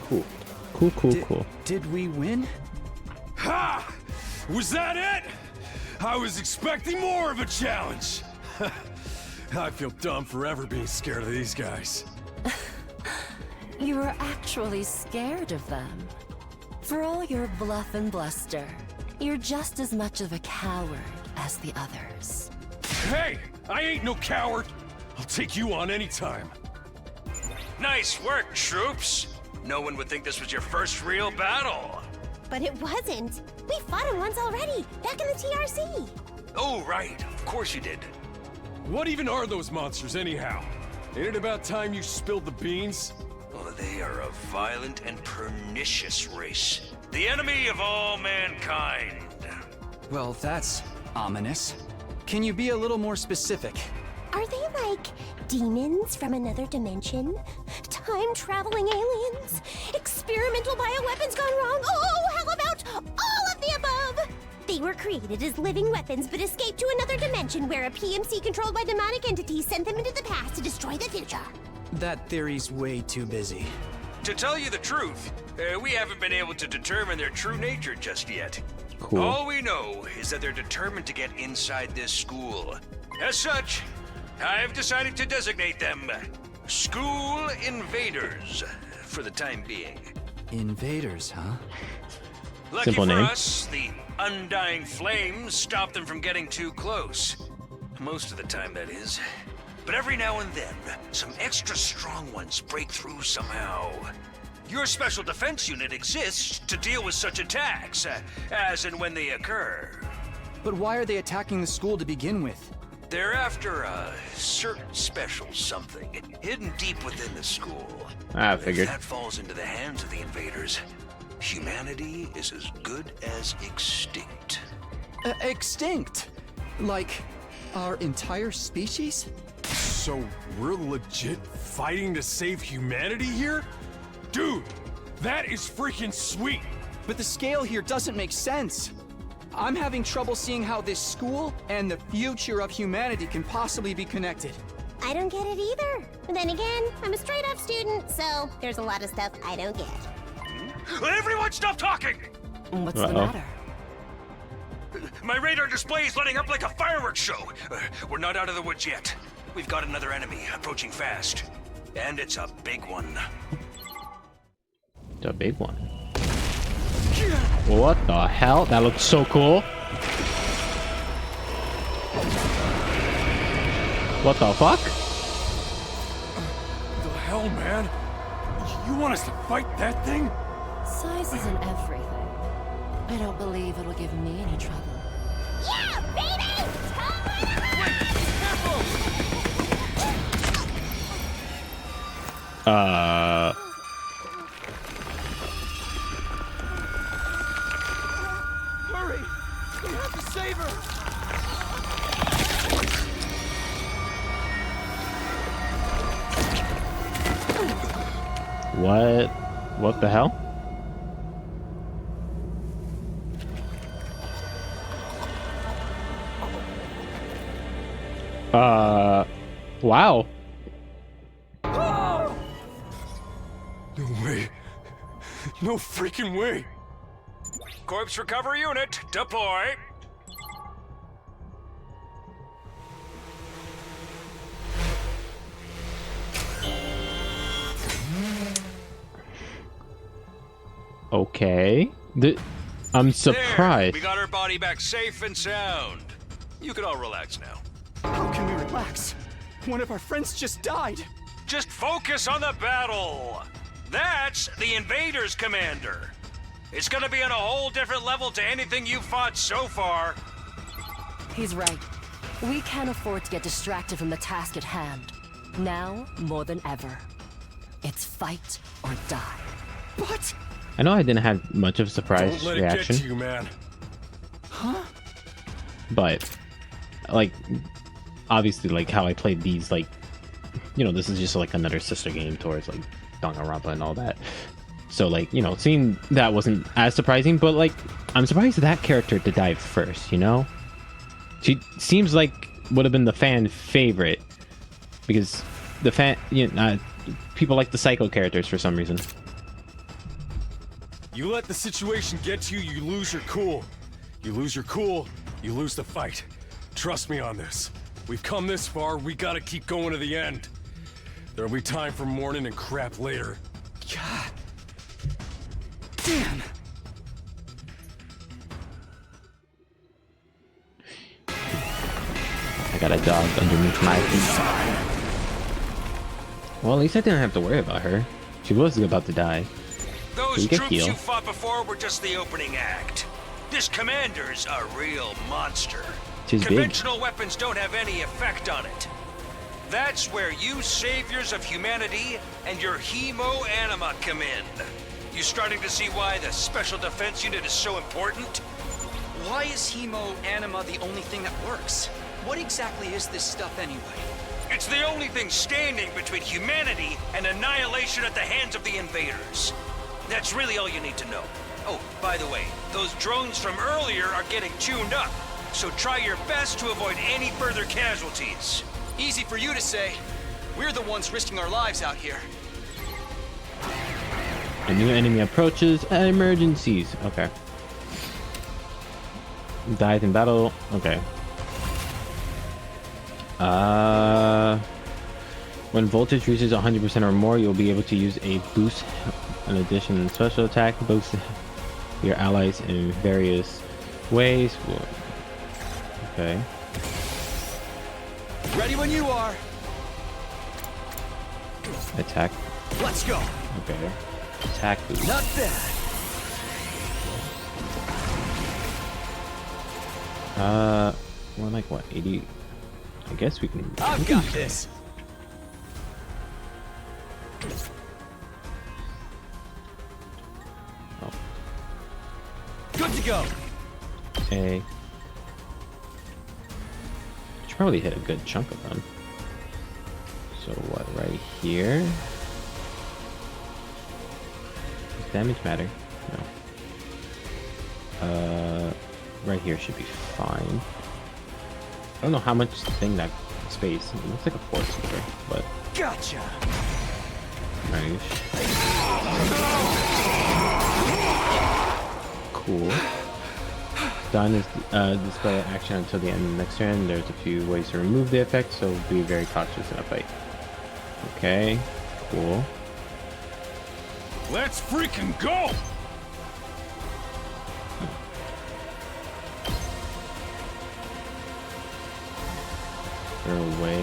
Cool. Cool. Did we win? Ha! Was that it? I was expecting more of a challenge. I feel dumb forever being scared of these guys. You were actually scared of them. For all your bluff and bluster, you're just as much of a coward as the others. Hey! I ain't no coward! I'll take you on anytime. Nice work, troops! No one would think this was your first real battle. But it wasn't. We fought him once already, back in the TRC. Oh, right. Of course you did. What even are those monsters, anyhow? Ain't it about time you spilled the beans? Well, they are a violent and pernicious race. The enemy of all mankind. Well, that's ominous. Can you be a little more specific? Are they like demons from another dimension? Time-traveling aliens? Experimental bioweapons gone wrong? Oh, how about all of the above? They were created as living weapons but escaped to another dimension where a PMC controlled by demonic entities sent them into the past to destroy the future. That theory's way too busy. To tell you the truth, we haven't been able to determine their true nature just yet. Cool. All we know is that they're determined to get inside this school. As such, I've decided to designate them School Invaders for the time being. Invaders, huh? Lucky Simple for name. us, the undying flames stop them from getting too close. Most of the time, that is. But every now and then, some extra strong ones break through somehow. Your special defense unit exists to deal with such attacks, as and when they occur. But why are they attacking the school to begin with? They're after a certain special something hidden deep within the school. I figured. If that falls into the hands of the invaders, humanity is as good as extinct. Extinct? Like, our entire species? So we're legit fighting to save humanity here? Dude, that is freaking sweet! But the scale here doesn't make sense. I'm having trouble seeing how this school and the future of humanity can possibly be connected. I don't get it either. And then again, I'm a straight-up student, so there's a lot of stuff I don't get. Everyone stop talking! What's the matter? My radar display is lighting up like a fireworks show. We're not out of the woods yet. We've got another enemy approaching fast. And it's a big one. The big one. What the hell? That looks so cool. What the fuck? The hell, man? You want us to fight that thing? Size isn't everything. I don't believe it'll give me any trouble. Yeah, baby! Hurry! We have to save her! What the hell? Wow. No way. No freaking way. Corpse recovery unit, deploy. Okay. I'm surprised. There, we got her body back safe and sound. You can all relax now. How can we relax? One of our friends just died. Just focus on the battle. That's the invaders, Commander. It's gonna be on a whole different level to anything you've fought so far. He's right. We can't afford to get distracted from the task at hand. Now, more than ever. It's fight or die. But... I know I didn't have much of a surprise Don't let it reaction, get to you, man. but like obviously like how I played these, like, you know, this is just like another sister game towards like Danganronpa and all that. So like, you know, seeing that wasn't as surprising, but like I'm surprised that character to die first, you know? She seems like would have been the fan favorite because the fan, you know, people like the psycho characters for some reason. You let the situation get to you, you lose your cool. You lose your cool, you lose the fight. Trust me on this. We've come this far, we gotta keep going to the end. There'll be time for mourning and crap later. God. Damn. I got a dog underneath my feet. Well, at least I didn't have to worry about her. She was about to die. Those You get troops healed. you fought before were just the opening act. This commander's a real monster. She's big. Conventional weapons don't have any effect on it. That's where you saviors of humanity and your hemo-anima come in. You starting to see why the Special Defense Unit is so important? Why is hemo-anima the only thing that works? What exactly is this stuff anyway? It's the only thing standing between humanity and annihilation at the hands of the invaders. That's really all you need to know. Oh, by the way, those drones from earlier are getting tuned up, so try your best to avoid any further casualties. Easy for you to say. We're the ones risking our lives out here. A new enemy approaches. Emergencies. Okay. Dies in battle. Okay. When voltage reaches 100% or more, you'll be able to use a boost. An addition special attack boosts your allies in various ways. Okay. Ready when you are. Attack. Let's go. Okay. Attack boost. Not bad. More like what? 80. I guess we can. I've got this. Oh. Good to go. Okay. Should probably hit a good chunk of them. So what? Right here. Does damage matter? No. Right here should be fine. I don't know how much thing that space. It looks like a force fielder, but Gotcha. nice. Cool. Done is display action until the end of the next turn. There's a few ways to remove the effect, so be very cautious in a fight. Okay. Cool. Let's freaking go! Is there a way?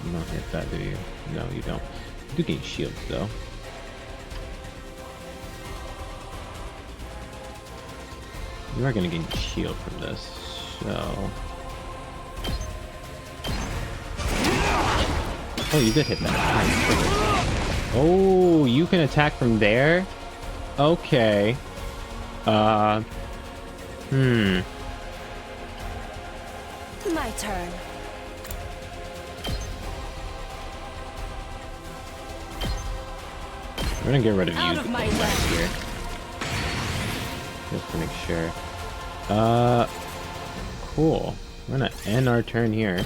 You don't hit that, do you? No, you don't. You do gain shields, though. You are going to gain shield from this, so... Oh, you did hit that. Nice. Oh, you can attack from there? Okay. My turn. I'm gonna get rid of you Out of my way. here. Just to make sure. Cool. We're gonna end our turn here.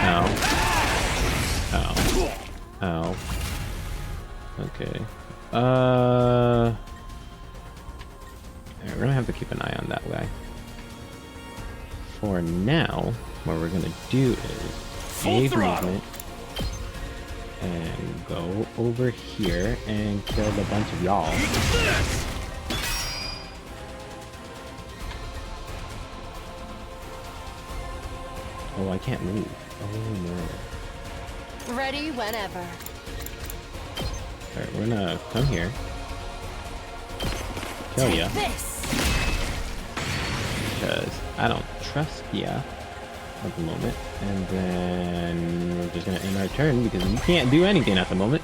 Ow. Ow. Ow. Okay. We're gonna have to keep an eye on that guy. For now, what we're gonna do is save movement and go over here and kill a bunch of y'all. Oh, I can't move. Oh no. Ready whenever. Alright, we're gonna come here. Kill ya. This. Because I don't trust ya at the moment. And then we're just gonna end our turn because we can't do anything at the moment.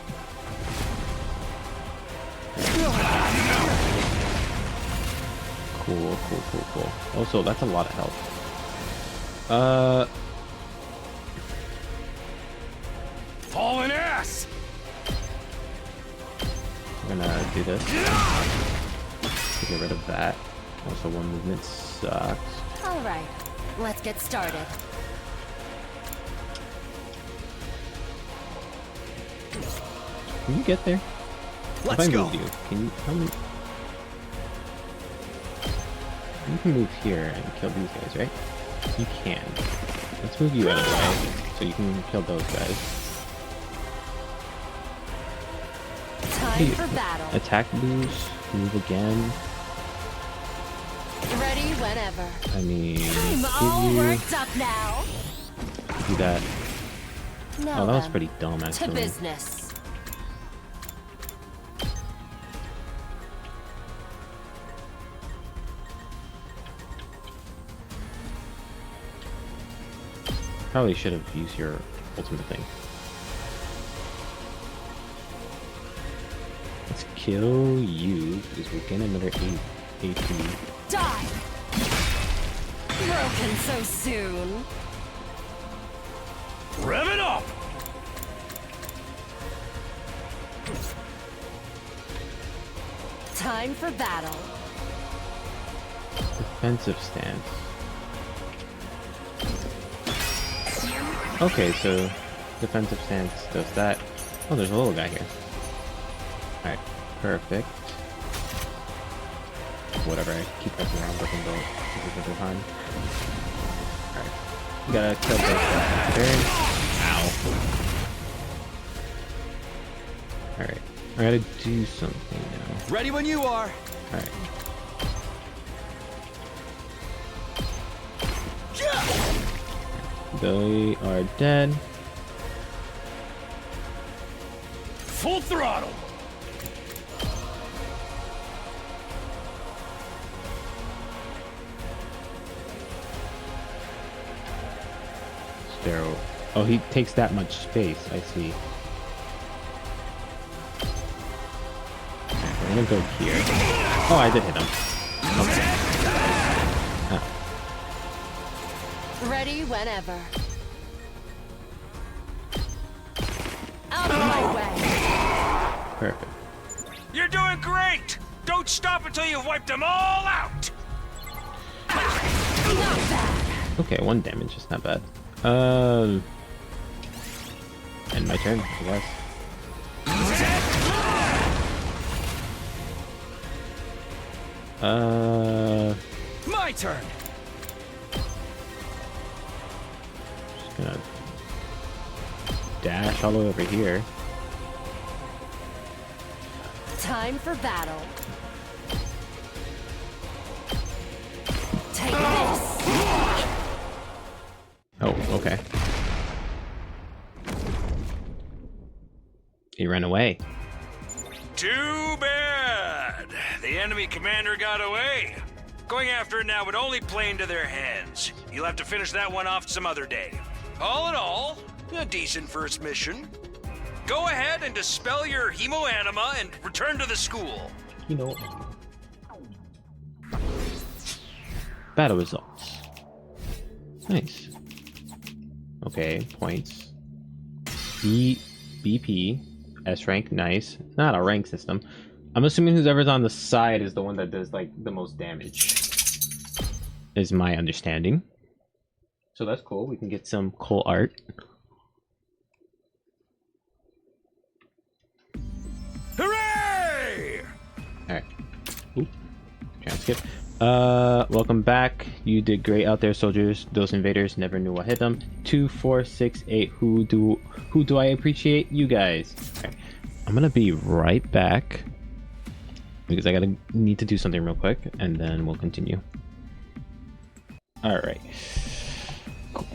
Cool, cool, cool, cool. Also, that's a lot of health. Hauling ass! We're gonna do this to get rid of that. Also, one movement sucks. All right, let's get started. Can you get there? Let's if I go. move you, can you help me? You can move here and kill these guys, right? You can. Let's move you out of the way so you can kill those guys. Time for battle. Attack boost, move again. Ready whenever. I mean, I'm all give you worked up now. do that. Now Oh, that was then, pretty dumb to actually. business. Probably should have used your ultimate thing. Let's kill you because we're getting another AP. Die! Broken so soon. Rev it up! Time for battle. Defensive stance. Okay, so defensive stance does that. Oh, there's a little guy here. Alright, perfect. Whatever, I keep pressing around button the time. Alright. We gotta kill those guys. Turn. Ow. Alright. I gotta do something now. Ready when you are. Alright. They are dead. Full throttle! Sparrow. Oh, he takes that much space. I see. I'm gonna go here. Oh, I did hit him. Okay. Ready whenever. Out of my way. Perfect. You're doing great! Don't stop until you've wiped them all out! Not bad. Okay, 1 damage is not bad. End my turn, I guess. My turn. Just gonna dash all the way over here. Time for battle. Take this. Oh, okay. He ran away. Too bad! The enemy commander got away. Going after it now would only play into their hands. You'll have to finish that one off some other day. All in all, a decent first mission. Go ahead and dispel your hemoanima and return to the school. You know. Battle results. Nice. Okay, points. BP, S rank, nice. Not a rank system. I'm assuming whoever's on the side is the one that does like the most damage. Is my understanding. So that's cool. We can get some cool art. Hooray! Alright. Oop. Trying to skip. Welcome back. You did great out there, soldiers. Those invaders never knew what hit them. 2, 4, 6, 8. Who do I appreciate? You guys. Okay. I'm gonna be right back because I need to do something real quick, and then we'll continue. All right. Cool.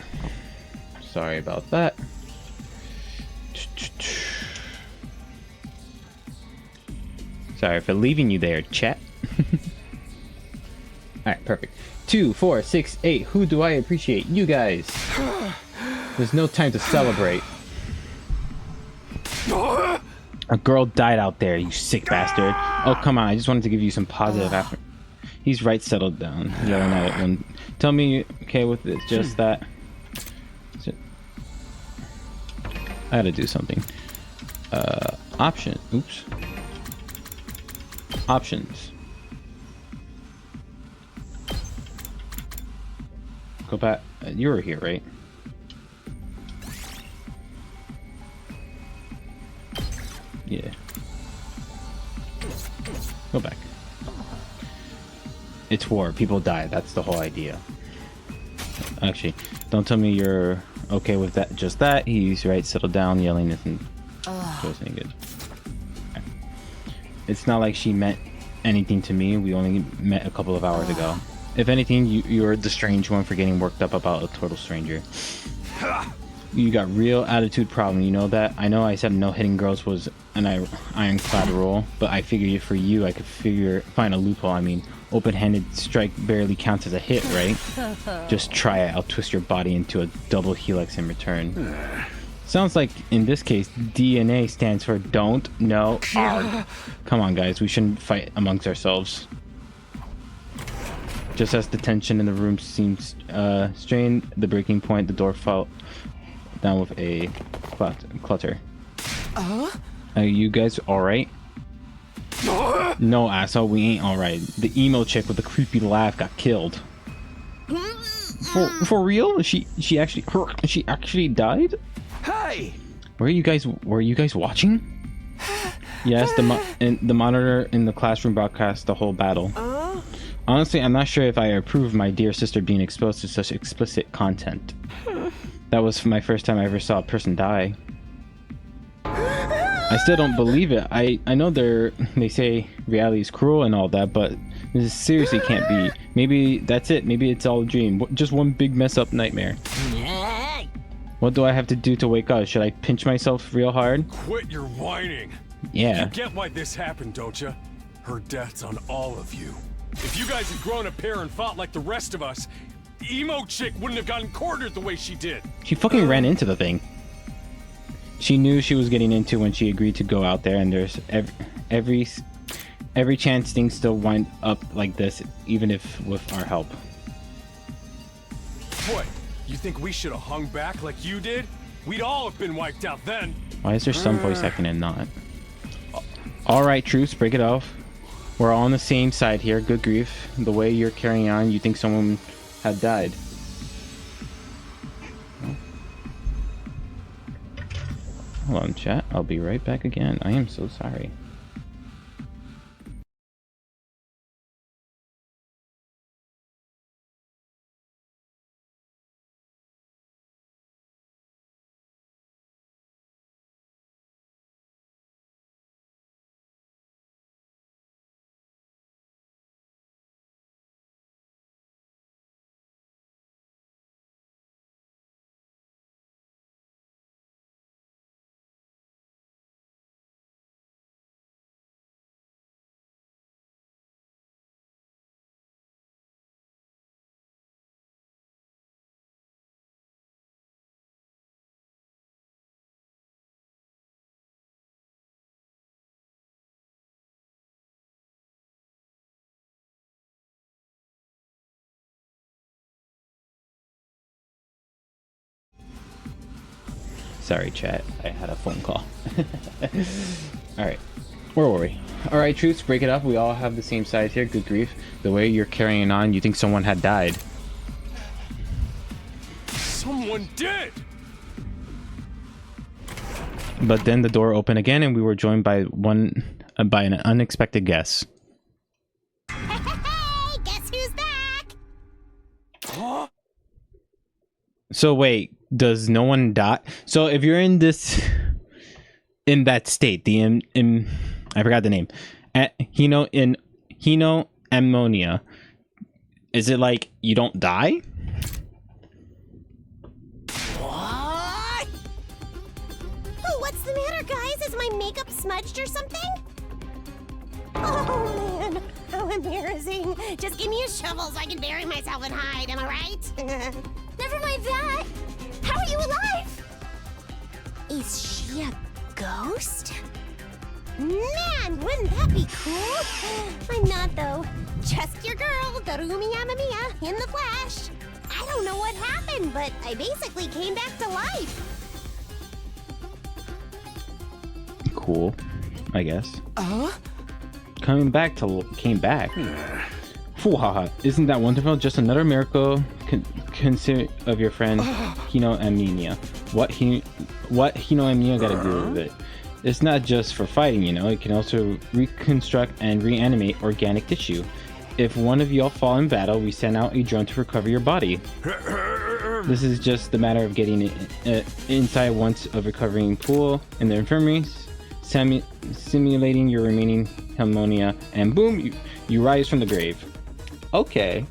Sorry about that. Sorry for leaving you there, chat. Alright, perfect. 2, 4, 6, 8. Who do I appreciate? You guys. There's no time to celebrate. A girl died out there, you sick bastard. Oh, come on. I just wanted to give you some positive after. He's right settled down. Yelling at it when. Tell me you're okay with it. Just that. I gotta do something. Option. Oops. Options. Go back. You were here, right? Yeah. Go back. It's war. People die. That's the whole idea. Actually, don't tell me you're okay with that. Just that. He's right. Settle down. Yelling isn't any good. Okay. It's not like she meant anything to me. We only met a couple of hours ago. If anything, you're the strange one for getting worked up about a total stranger. You got real attitude problem, you know that? I know I said no hitting girls was an ironclad rule, but I figured for you I could find a loophole. I mean, open-handed strike barely counts as a hit, right? Just try it. I'll twist your body into a double helix in return. Sounds like in this case DNA stands for don't, no, arg. Come on guys, we shouldn't fight amongst ourselves. Just as the tension in the room seems strained, the breaking point, the door fell down with a clutter. Are you guys alright? No, asshole, we ain't alright. The emo chick with the creepy laugh got killed. For real? She actually died? Hey! Were you guys watching? Yes, the monitor in the classroom broadcast the whole battle. Honestly, I'm not sure if I approve my dear sister being exposed to such explicit content. That was my first time I ever saw a person die. I still don't believe it. I know they say reality is cruel and all that, but this seriously can't be. Maybe that's it. Maybe it's all a dream. Just one big mess up nightmare. What do I have to do to wake up? Should I pinch myself real hard? Quit your whining. Yeah. You get why this happened, don't you? Her death's on all of you. If you guys had grown a pair and fought like the rest of us, emo chick wouldn't have gotten cornered the way she did. She fucking ran into the thing. She knew she was getting into when she agreed to go out there, and there's every chance things still wind up like this, even if with our help. What? You think we should have hung back like you did? We'd all have been wiped out then. Why is there some voice acting and not? Alright, troops, break it off. We're all on the same side here. Good grief. The way you're carrying on, you think someone had died. Hold on, chat. I'll be right back again. I am so sorry. Sorry, chat. I had a phone call. Alright. Where were we? Alright, troops, break it up. We all have the same size here. Good grief. The way you're carrying on, you think someone had died. Someone did! But then the door opened again, and we were joined by an unexpected guest. Hey, guess who's back? Huh? So wait, does no one die? So if you're in that state, I forgot the name, ammonia, is it like you don't die? What? Oh, what's the matter, guys? Is my makeup smudged or something? Oh man, how embarrassing. Just give me a shovel so I can bury myself and hide, am I right? Never mind that. How are you alive? Is she a ghost? Man, wouldn't that be cool? I'm not, though. Just your girl, Darumi Yamamiya, in the flesh. I don't know what happened, but I basically came back to life. Cool, I guess. Came back. Fuhaha, isn't that wonderful? Just another miracle consider of your friend Hino Amenia. What Hino Amenia got to do with it? It's not just for fighting, you know, it can also reconstruct and reanimate organic tissue. If one of y'all fall in battle, we send out a drone to recover your body. This is just the matter of getting it inside once a recovering pool in the infirmary, simulating your remaining pneumonia, and boom, you rise from the grave. Okay.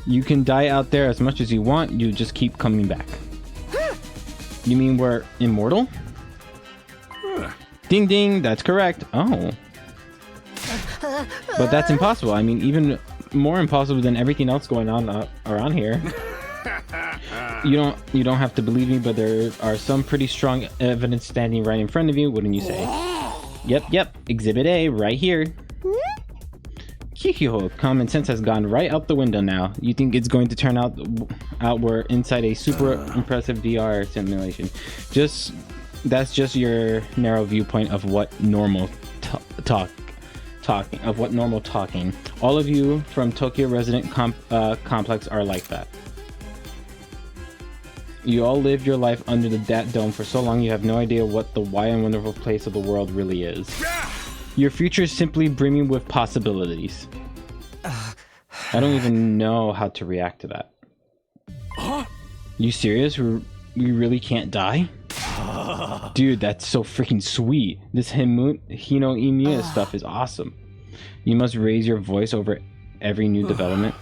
You can die out there as much as you want, you just keep coming back. You mean we're immortal? Ding ding, that's correct. Oh. But that's impossible. I mean, even more impossible than everything else going on around here. You don't have to believe me, but there are some pretty strong evidence standing right in front of you, wouldn't you say? Yep, Exhibit A, right here. Kikiho, common sense has gone right out the window now. You think it's going to turn out we're inside a super impressive VR simulation. That's just your narrow viewpoint of what normal talking. All of you from Tokyo Resident Complex are like that. You all lived your life under the Dat Dome for so long you have no idea what the wide and wonderful place of the world really is. Your future is simply brimming with possibilities. I don't even know how to react to that. You serious? We really can't die? Dude, that's so freaking sweet. This Hino Emiya stuff is awesome. You must raise your voice over every new development.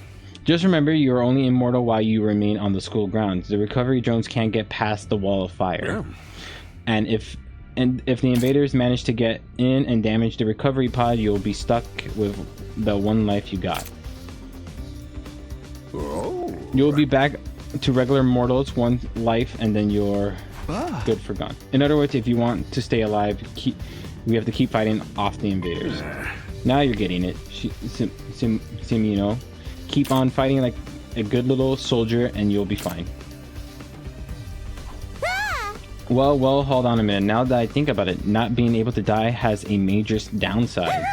Just remember, you are only immortal while you remain on the school grounds. The recovery drones can't get past the wall of fire. And if the invaders manage to get in and damage the recovery pod, you'll be stuck with the one life you got. You'll be back to regular mortals, one life, and then you're good for gone. In other words, if you want to stay alive, we have to keep fighting off the invaders. Now you're getting it. Keep on fighting like a good little soldier and you'll be fine. Well, hold on a minute. Now that I think about it, not being able to die has a major downside.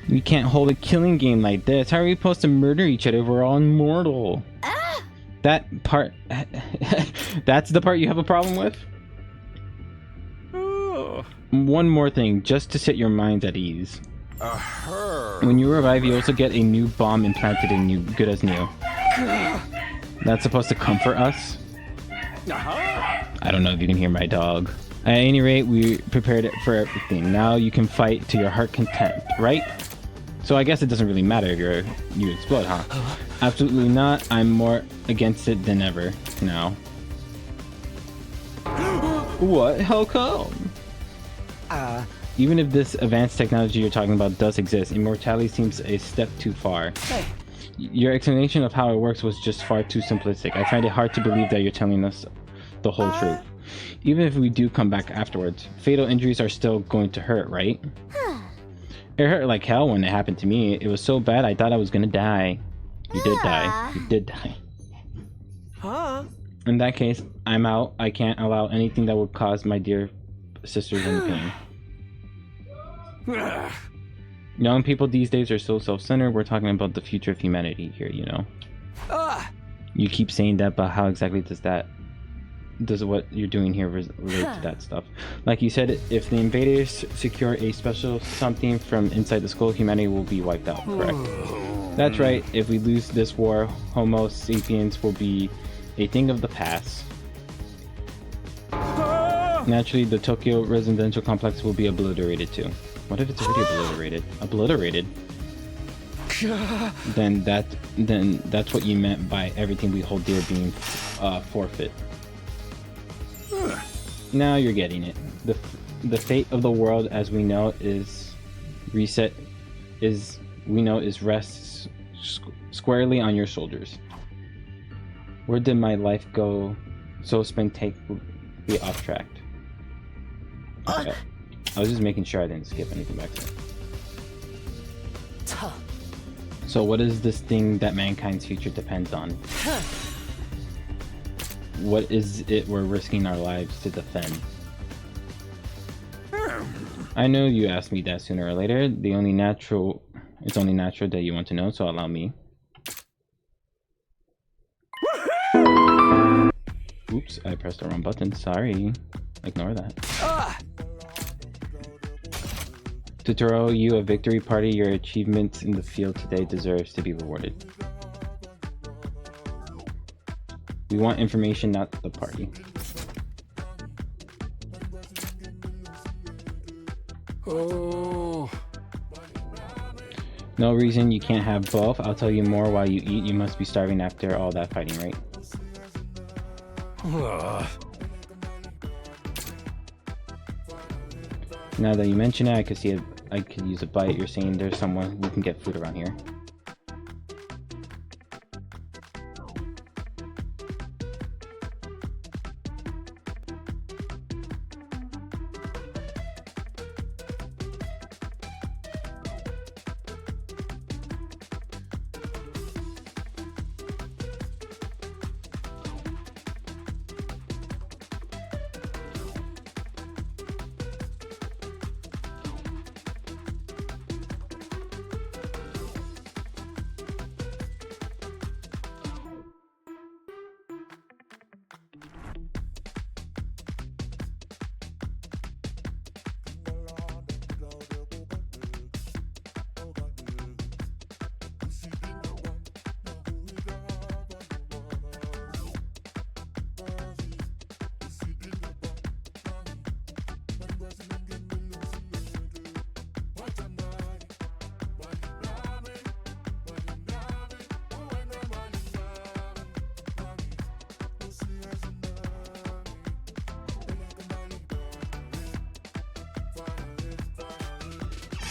We can't hold a killing game like this. How are we supposed to murder each other if we're all immortal? That part... That's the part you have a problem with? One more thing, just to set your minds at ease. When you revive, you also get a new bomb implanted in you, good as new. That's supposed to comfort us? I don't know if you can hear my dog. At any rate, we prepared it for everything. Now you can fight to your heart content, right? So I guess it doesn't really matter if you explode, huh? Absolutely not. I'm more against it than ever now. What? How come? Even if this advanced technology you're talking about does exist, immortality seems a step too far. Your explanation of how it works was just far too simplistic. I find it hard to believe that you're telling us the whole truth. Even if we do come back afterwards, fatal injuries are still going to hurt, right? It hurt like hell when it happened to me. It was so bad I thought I was gonna die. You did die. You did die. In that case, I'm out. I can't allow anything that would cause my dear sisters any pain. Young people these days are so self-centered. We're talking about the future of humanity here, you know. You keep saying that, but how exactly does what you're doing here relate to that stuff? Like you said, if the invaders secure a special something from inside the school, humanity will be wiped out, correct? That's right. If we lose this war, Homo sapiens will be a thing of the past. Naturally, the Tokyo residential complex will be obliterated too. What if it's already obliterated? Obliterated? Then that's what you meant by everything we hold dear being forfeit. Now you're getting it. The fate of the world as we know is rests squarely on your shoulders. Where did my life go so spontaneously off track? Okay. I was just making sure I didn't skip anything back there. So what is this thing that mankind's future depends on? What is it we're risking our lives to defend? I know you asked me that sooner or later. It's only natural that you want to know, so allow me. Oops, I pressed the wrong button. Sorry. Ignore that. to throw you a victory party. Your achievements in the field today deserves to be rewarded. We want information, not the party. Oh. No reason you can't have both. I'll tell you more while you eat. You must be starving after all that fighting, right? Now that you mention it, I could see it. I could use a bite. You're saying there's someone who can get food around here.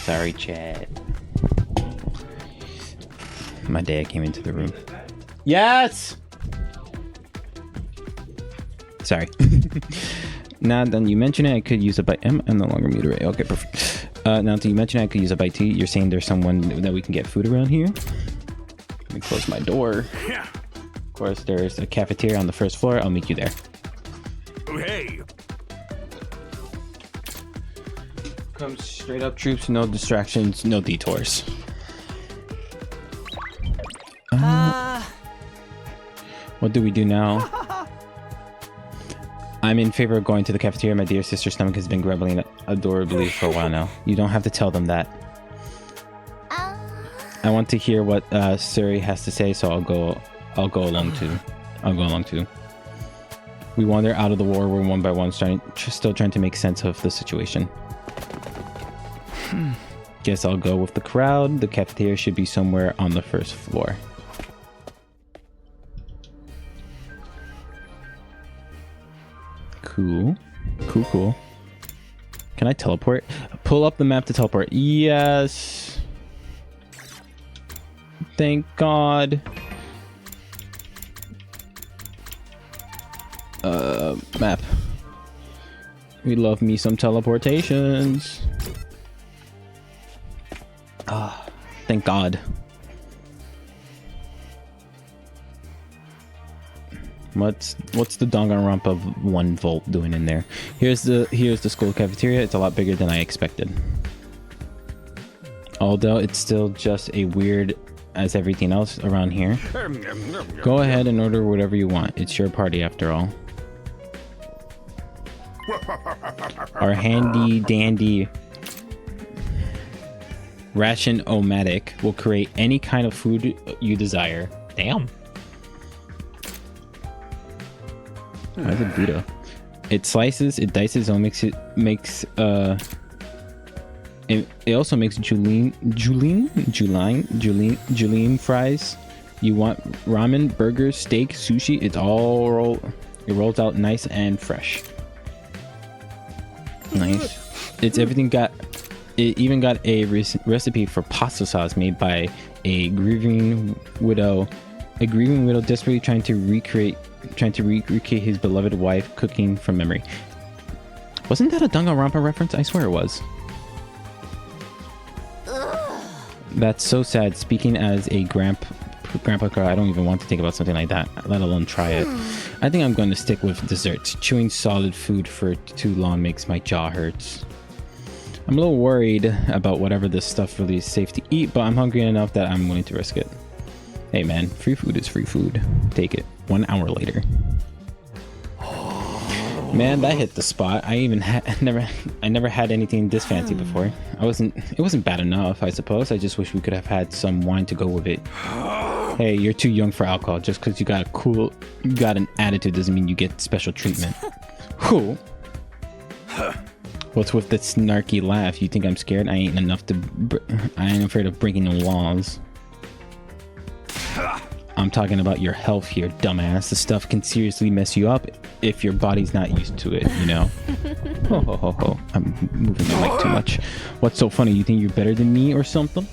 Sorry, Chad. My dad came into the room. Yes! Sorry. Now that you mention it, I could use a bite. I'm no longer muted. Okay, perfect. Now that you mention it, I could use a bite to eat. You're saying there's someone that we can get food around here? Let me close my door. Of course, there's a cafeteria on the first floor. I'll meet you there. Hey. Come straight up, troops. No distractions, no detours. What do we do now? I'm in favor of going to the cafeteria. My dear sister's stomach has been grumbling adorably for a while now. You don't have to tell them that. I want to hear what Suri has to say, so I'll go along too. We wander out of the war room one by one, still trying to make sense of the situation. Guess I'll go with the crowd. The cafeteria should be somewhere on the first floor. Cool. Can I teleport? Pull up the map to teleport. Yes. Thank God. Map. We love me some teleportations. Ah, thank God. What's the Danganronpa 1 volt doing in there? Here's the school cafeteria. It's a lot bigger than I expected. Although it's still just as weird as everything else around here. Go ahead and order whatever you want. It's your party after all. Our handy dandy ration-o-matic will create any kind of food you desire. Damn. Why is it Buddha? It slices, it dices, and it also makes julienne fries. You want ramen, burgers, steak, sushi? It rolls out nice and fresh. Nice. It even got a recipe for pasta sauce made by a grieving widow desperately trying to recreate his beloved wife cooking from memory. Wasn't that a Danganronpa reference? I swear it was. That's so sad. Speaking as a grandpa girl, I don't even want to think about something like that, let alone try it. I think I'm going to stick with desserts. Chewing solid food for too long makes my jaw hurts. I'm a little worried about whatever this stuff really is safe to eat, but I'm hungry enough that I'm willing to risk it. Hey man, free food is free food. Take it. 1 hour later. Man, that hit the spot. I never had anything this fancy before. It wasn't bad enough, I suppose. I just wish we could have had some wine to go with it. Hey, you're too young for alcohol. Just because you got an attitude doesn't mean you get special treatment. Who? What's with the snarky laugh? You think I'm scared? I ain't afraid of breaking no laws. I'm talking about your health here, dumbass. The stuff can seriously mess you up if your body's not used to it, you know? Ho ho ho ho. I'm moving the mic too much. What's so funny? You think you're better than me or something?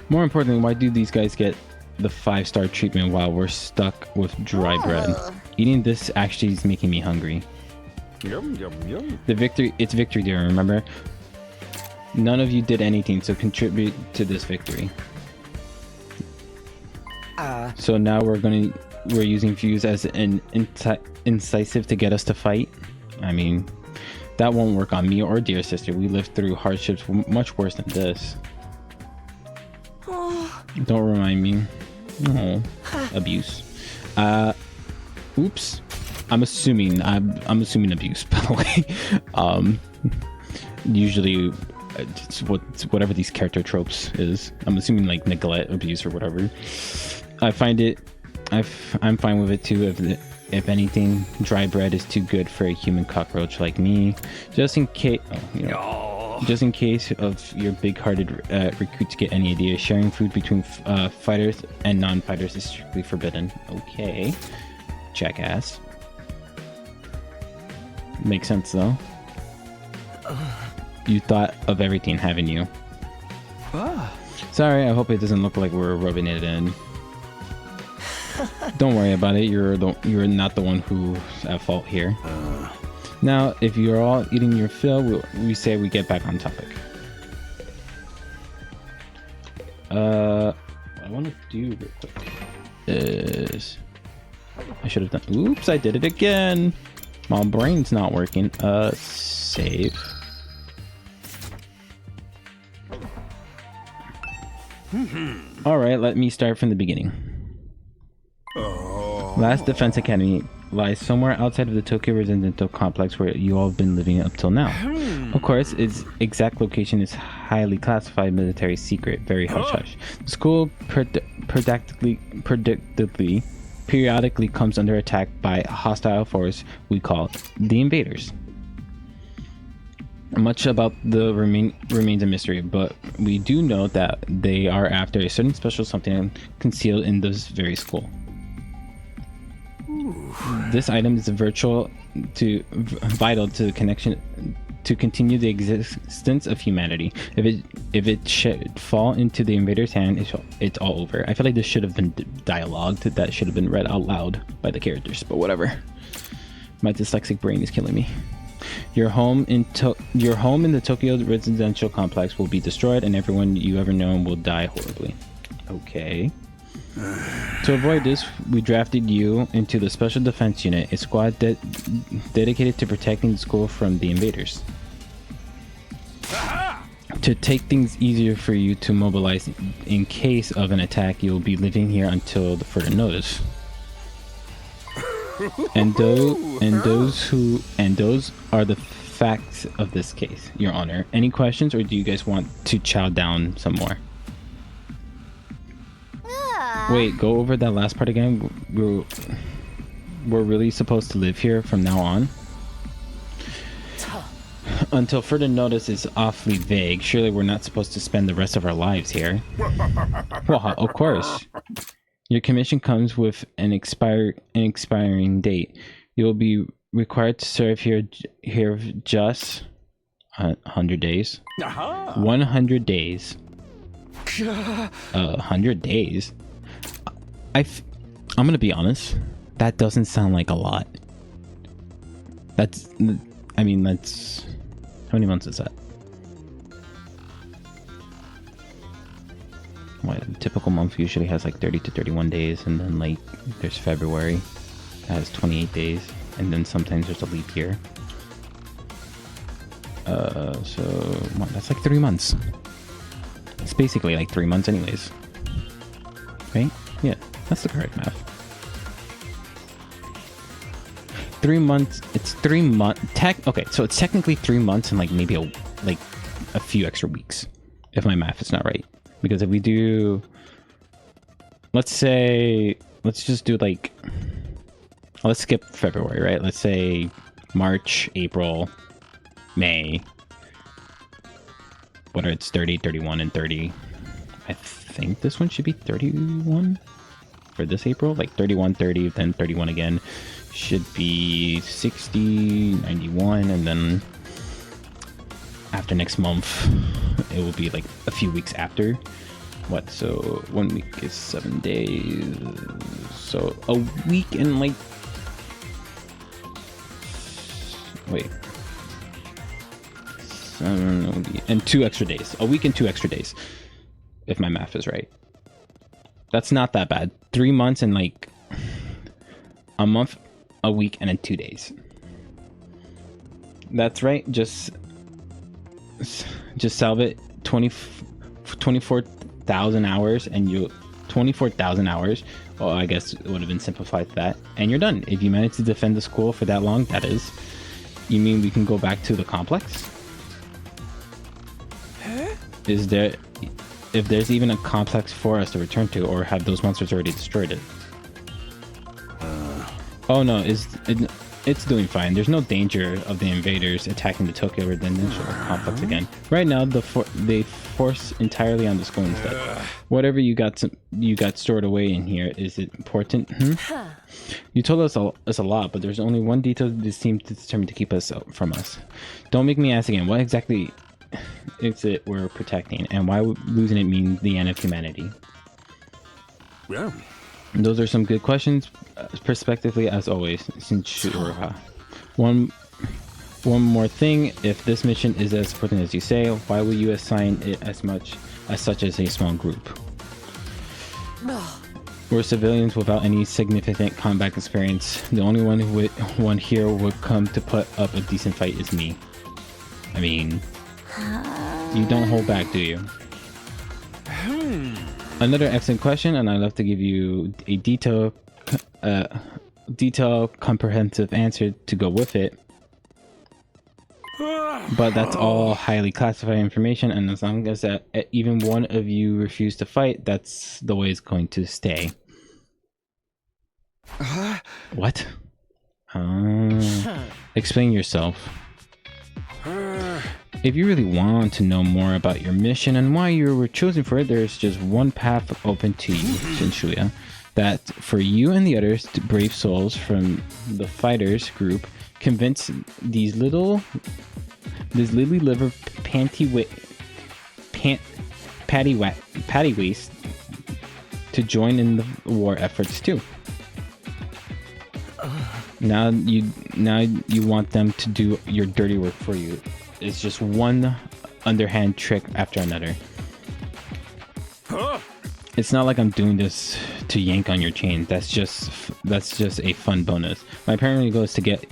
More importantly, why do these guys get the 5-star treatment while we're stuck with dry bread? Eating this actually is making me hungry. Yum, yum, yum. It's victory day, remember? None of you did anything, so contribute to this victory. So now we're using views as an incisive to get us to fight. I mean, that won't work on me or dear sister. We lived through hardships much worse than this. Don't remind me. Oh, abuse. Oops. I'm assuming abuse, by the way. Usually it's whatever these character tropes is. I'm assuming like neglect, abuse, or whatever. I'm fine with it too. If anything, dry bread is too good for a human cockroach like me. Just in case, just in case of your big-hearted recruits get any idea, sharing food between fighters and non-fighters is strictly forbidden. Okay, jackass. Makes sense though. You thought of everything, haven't you? Sorry, I hope it doesn't look like we're rubbing it in. Don't worry about it. You're not the one who's at fault here. Now, if you're all eating your fill, we say we get back on topic. What I want to do real quick is I should have done. Oops, I did it again. My brain's not working. Save. All right, let me start from the beginning. Last Defense Academy lies somewhere outside of the Tokyo residential complex where you all have been living up till now. Of course, its exact location is highly classified military secret, very hush-hush. The school periodically comes under attack by a hostile force we call the Invaders. Much about the remains a mystery, but we do know that they are after a certain special something concealed in this very school. This item is vital to the connection to continue the existence of humanity. If it should fall into the invader's hand, it's all over. I feel like this should have been dialogued. That should have been read out loud by the characters, but whatever. My dyslexic brain is killing me. Your home in the Tokyo residential complex will be destroyed, and everyone you ever known will die horribly. Okay. To avoid this, we drafted you into the Special Defense Unit, a squad dedicated to protecting the school from the invaders. To take things easier for you to mobilize in case of an attack, you'll be living here until the further notice. And those are the facts of this case, Your Honor. Any questions, or do you guys want to chow down some more? Wait, go over that last part again. We're really supposed to live here from now on? Until further notice is awfully vague. Surely we're not supposed to spend the rest of our lives here. Well, of course. Your commission comes with an expiring date. You'll be required to serve here just 100 days. 100 days. 100 days. I'm gonna be honest. That doesn't sound like a lot. That's how many months is that? What, a typical month usually has like 30 to 31 days, and then like there's February that has 28 days, and then sometimes there's a leap year. So that's like 3 months. It's basically like 3 months anyways. Right? Yeah, that's the correct math. 3 months. It's 3 months. Okay, so it's technically 3 months and like maybe a few extra weeks, if my math is not right. Because if we do, let's just do like, let's skip February, right? Let's say March, April, May. What are it's 30, 31, and 30. I think this one should be 31 for this April, like 31, 30, then 31 again. Should be 60, 91, and then after next month, it will be like a few weeks after. What? So 1 week is 7 days. So a week and like, wait. And 2 extra days. A week and 2 extra days. If my math is right. That's not that bad. 3 months and like a month, a week, and then 2 days. That's right. Just salve it 24,000 hours and you 24,000 hours. Well, I guess it would have been simplified to that. And you're done. If you manage to defend the school for that long, that is. You mean we can go back to the complex? Is there, if there's even a complex for us to return to, or have those monsters already destroyed it? Oh no, it's doing fine. There's no danger of the invaders attacking the Tokyo Residential Complex again. Right now, they force entirely on the school instead. Whatever you got stored away in here, is it important? You told us a lot, but there's only one detail that seems determined to keep us from us. Don't make me ask again. What exactly is it we're protecting, and why would losing it mean the end of humanity? Yeah. Those are some good questions, prospectively as always. One more thing, if this mission is as important as you say, why will you assign it as such as a small group? We're civilians without any significant combat experience. The only one here would come to put up a decent fight is me. I mean, you don't hold back, do you? Another excellent question, and I'd love to give you a detailed, comprehensive answer to go with it. But that's all highly classified information, and as long as even one of you refuse to fight, that's the way it's going to stay. What? Explain yourself. If you really want to know more about your mission and why you were chosen for it, there's just one path open to you, Shinshuya. That for you and the others brave souls from the fighters group, convince these lily liver patty waist to join in the war efforts too. Now you want them to do your dirty work for you. It's just one underhand trick after another. It's not like I'm doing this to yank on your chain. That's just a fun bonus. My primary goal is to get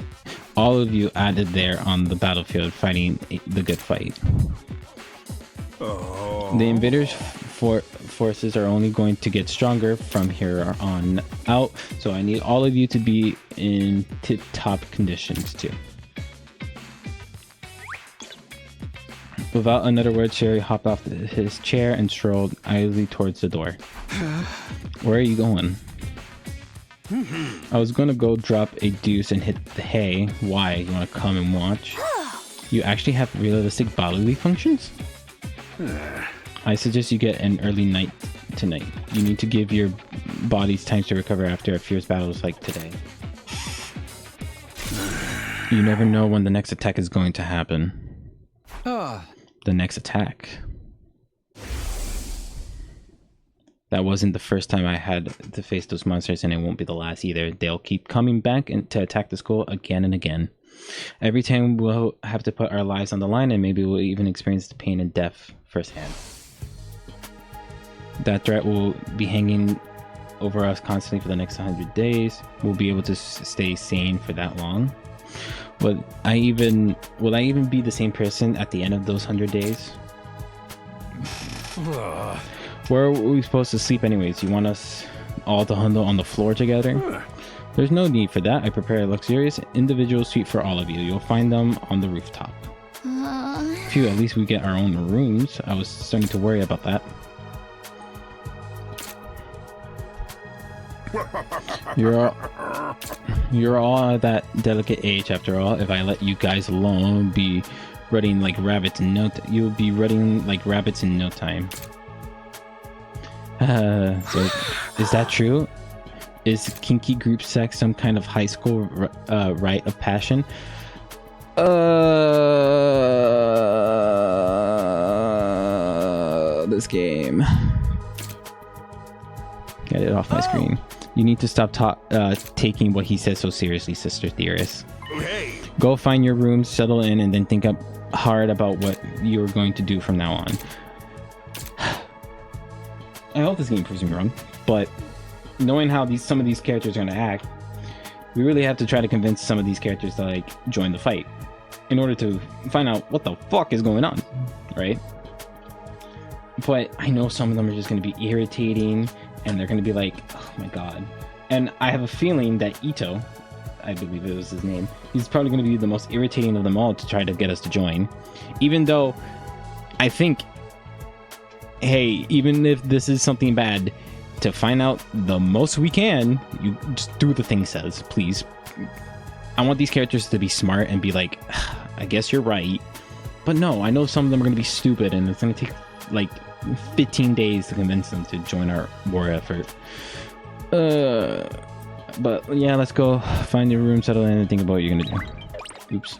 all of you added there on the battlefield fighting the good fight. The invaders forces are only going to get stronger from here on out, so I need all of you to be in tip-top conditions too. Without another word, Sherry hopped off his chair and strolled idly towards the door. Where are you going? I was gonna go drop a deuce and hit the hay. Why? You wanna come and watch? You actually have realistic bodily functions? I suggest you get an early night tonight. You need to give your bodies time to recover after a fierce battle like today. You never know when the next attack is going to happen. The next attack. That wasn't the first time I had to face those monsters, and it won't be the last either. They'll keep coming back to attack the school again and again. Every time we'll have to put our lives on the line, and maybe we'll even experience the pain and death firsthand. That threat will be hanging over us constantly for the next 100 days. We'll be able to stay sane for that long. Will I even be the same person at the end of those 100 days? Where are we supposed to sleep anyways? You want us all to huddle on the floor together? There's no need for that. I prepare a luxurious individual suite for all of you. You'll find them on the rooftop. Phew, at least we get our own rooms. I was starting to worry about that. You're all at that delicate age after all. If I let you guys alone, be running like rabbits in no time. You'll be running like rabbits in no time. So is that true? Is kinky group sex some kind of high school rite of passion? This game. Get it off my screen. You need to stop taking what he says so seriously, Sister Theorist. Hey! Go find your room, settle in, and then think up hard about what you're going to do from now on. I hope this game proves me wrong, but knowing how some of these characters are going to act, we really have to try to convince some of these characters to like join the fight in order to find out what the fuck is going on, right? But I know some of them are just going to be irritating, and they're going to be like, oh my god. And I have a feeling that Ito, I believe it was his name, he's probably going to be the most irritating of them all to try to get us to join. Even though I think, hey, even if this is something bad, to find out the most we can, you just do what the thing says, please. I want these characters to be smart and be like, I guess you're right. But no, I know some of them are going to be stupid, and it's going to take like 15 days to convince them to join our war effort. But yeah, let's go find your room, settle in, and think about what you're going to do. Oops.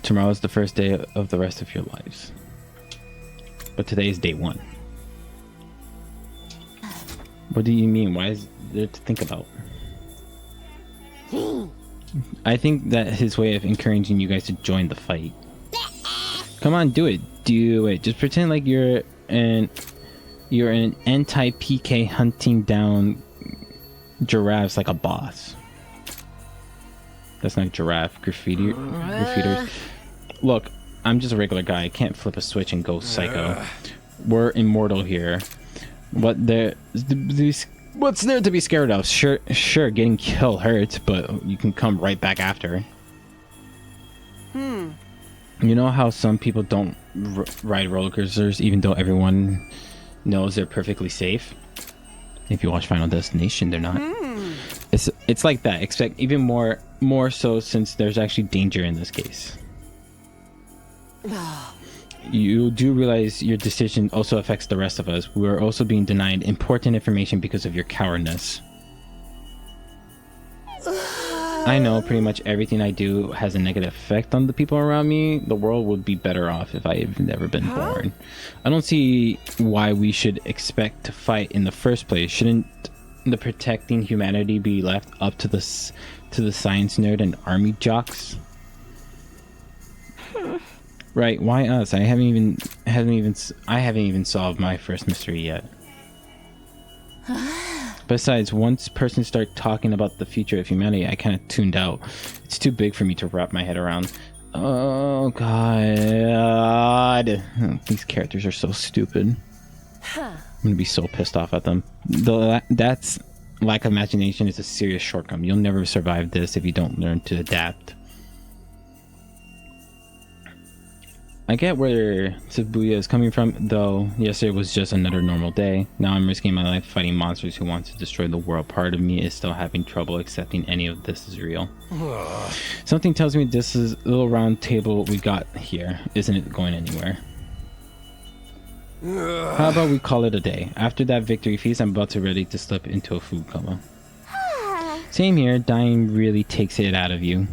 Tomorrow is the first day of the rest of your lives. But today is day one. What do you mean? Why is there to think about? I think that his way of encouraging you guys to join the fight. Come on, do it. Do it. Just pretend like you're an anti-PK hunting down giraffes like a boss. That's not giraffe. Graffitiers. Look, I'm just a regular guy. I can't flip a switch and go psycho. We're immortal here. What's there to be scared of? Sure, getting killed hurts, but you can come right back after. You know how some people don't ride roller coasters even though everyone knows they're perfectly safe? If you watch Final Destination, they're not. It's like that, except even more so since there's actually danger in this case. You do realize your decision also affects the rest of us. We are also being denied important information because of your cowardice. I know pretty much everything I do has a negative effect on the people around me. The world would be better off if I had never been born. I don't see why we should expect to fight in the first place. Shouldn't the protecting humanity be left up to the science nerd and army jocks? Right, why us? I haven't even solved my first mystery yet. Besides, once persons start talking about the future of humanity, I kind of tuned out. It's too big for me to wrap my head around. Oh god. These characters are so stupid. I'm gonna be so pissed off at them. That's lack of imagination is a serious shortcoming. You'll never survive this if you don't learn to adapt. I get where Shibuya is coming from, though. Yesterday was just another normal day. Now I'm risking my life fighting monsters who want to destroy the world. Part of me is still having trouble accepting any of this is real. Something tells me this is a little round table we got here isn't going anywhere. How about we call it a day? After that victory feast, I'm about to ready to slip into a food coma. Same here. Dying really takes it out of you.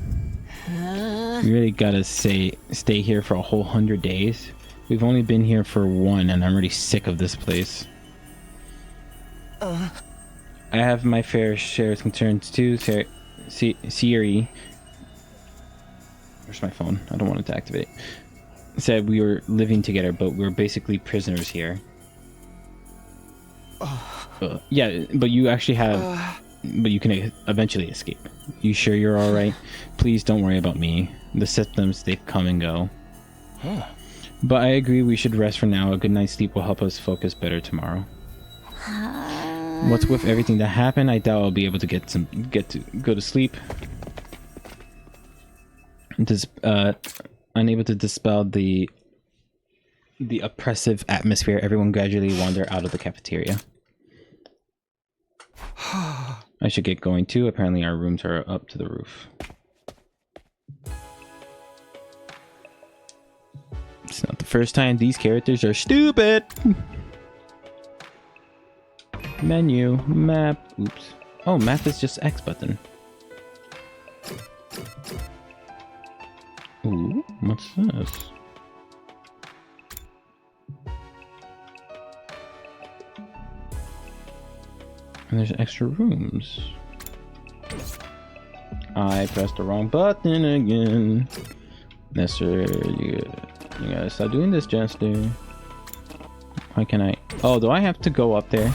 You really gotta stay here for a whole 100 days. We've only been here for one, and I'm already sick of this place. I have my fair share of concerns too. Siri, where's my phone? I don't want it to activate. Said we were living together, but we're basically prisoners here. Yeah, but you actually have. But you can eventually escape. You sure you're alright? Please don't worry about me. The symptoms, they come and go. But I agree we should rest for now. A good night's sleep will help us focus better tomorrow. What's with everything that happened? I doubt I'll be able to go to sleep. Unable to dispel the oppressive atmosphere, everyone gradually wander out of the cafeteria. I should get going too. Apparently our rooms are up to the roof. It's not the first time these characters are stupid. Menu, map, oops. Oh, map is just X button. Ooh, what's this? And there's extra rooms. I pressed the wrong button again. Mister, you gotta stop doing this, Jester. Why can I? Oh, do I have to go up there?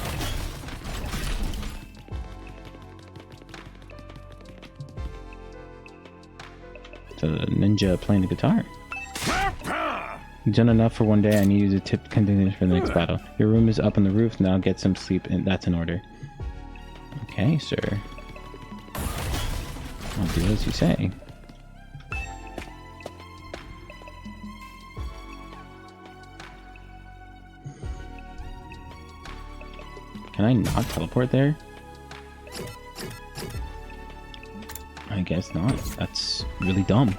It's a ninja playing the guitar. You've done enough for one day. I need you to tip containers for the next battle. Your room is up on the roof. Now get some sleep, and that's in order. Okay, sir. I'll do as you say. Can I not teleport there? I guess not. That's really dumb.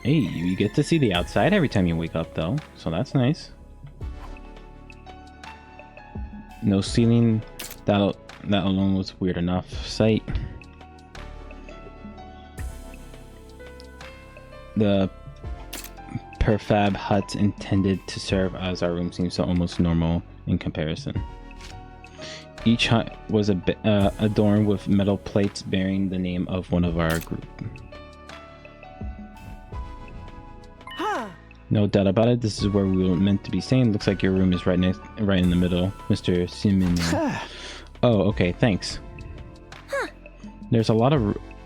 Hey, you get to see the outside every time you wake up though, so that's nice. No ceiling, that alone was weird enough. Sight. The prefab hut intended to serve as our room seems so almost normal in comparison. Each hut was adorned with metal plates bearing the name of one of our group. No doubt about it, this is where we were meant to be staying. Looks like your room is right in the middle, Mr. Simon. Oh, okay, thanks. There's a lot of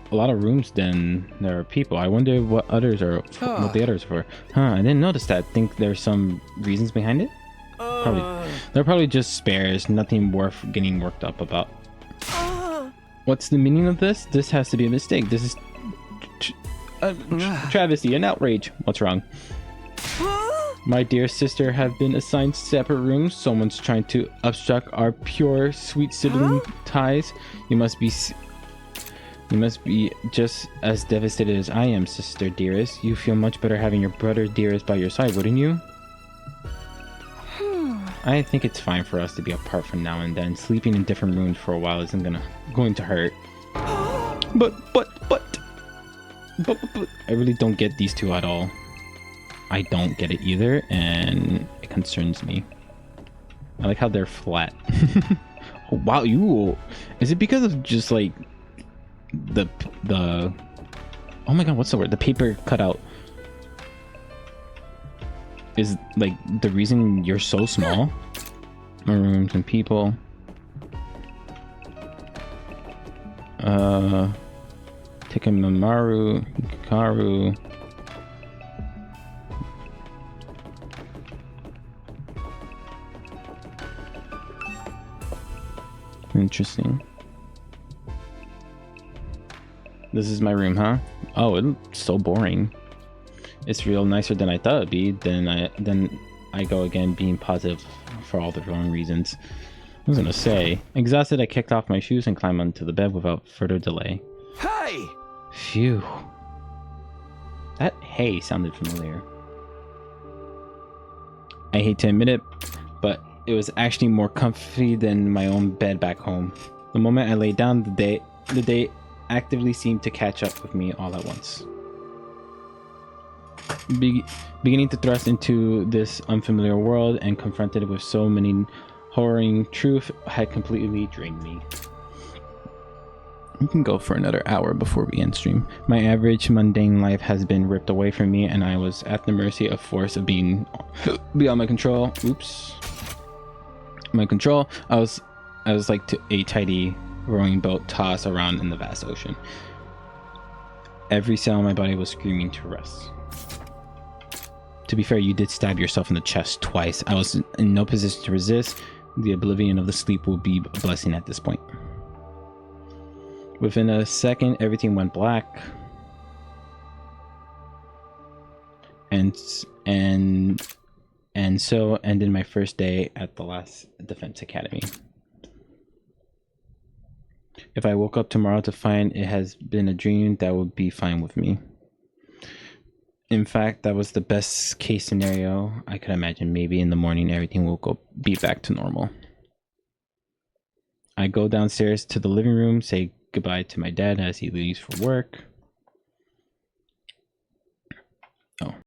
rooms. Then there are people. I wonder what the others are for. I didn't notice that. Think there's some reasons behind it. They're probably just spares. Nothing worth getting worked up about. What's the meaning of this? This has to be a mistake. This is travesty, an outrage. What's wrong? My dear sister have been assigned separate rooms. Someone's trying to obstruct our pure, sweet sibling ties. You must be just as devastated as I am, sister dearest. You feel much better having your brother dearest by your side, wouldn't you? I think it's fine for us to be apart from now and then. Sleeping in different rooms for a while isn't going to hurt. But I really don't get these two at all. I don't get it either, and it concerns me. I like how they're flat. Oh, wow, is it because of just like the oh my god, what's the word? The paper cutout is like the reason you're so small. More rooms and people. Tikimamaru, Hikaru. Interesting. This is my room, huh? Oh, it's so boring. It's real nicer than I thought it'd be. Then I go again being positive for all the wrong reasons. I was gonna say, exhausted, I kicked off my shoes and climbed onto the bed without further delay. Hey! Phew. That hey sounded familiar. I hate to admit it, but it was actually more comfy than my own bed back home. The moment I lay down, the day actively seemed to catch up with me all at once. Beginning to thrust into this unfamiliar world and confronted with so many horrifying truth had completely drained me. We can go for another hour before we end stream. My average mundane life has been ripped away from me, and I was at the mercy of force of being beyond my control. Oops. My control. I I was like a tidy rowing boat tossed around in the vast ocean. Every cell in my body was screaming to rest. To be fair, you did stab yourself in the chest twice. I was in no position to resist. The oblivion of the sleep will be a blessing at this point. Within a second, everything went black. And so ended my first day at the last Defense Academy. If I woke up tomorrow to find it has been a dream, that would be fine with me. In fact, that was the best case scenario I could imagine. Maybe in the morning everything will be back to normal. I go downstairs to the living room, say goodbye to my dad as he leaves for work.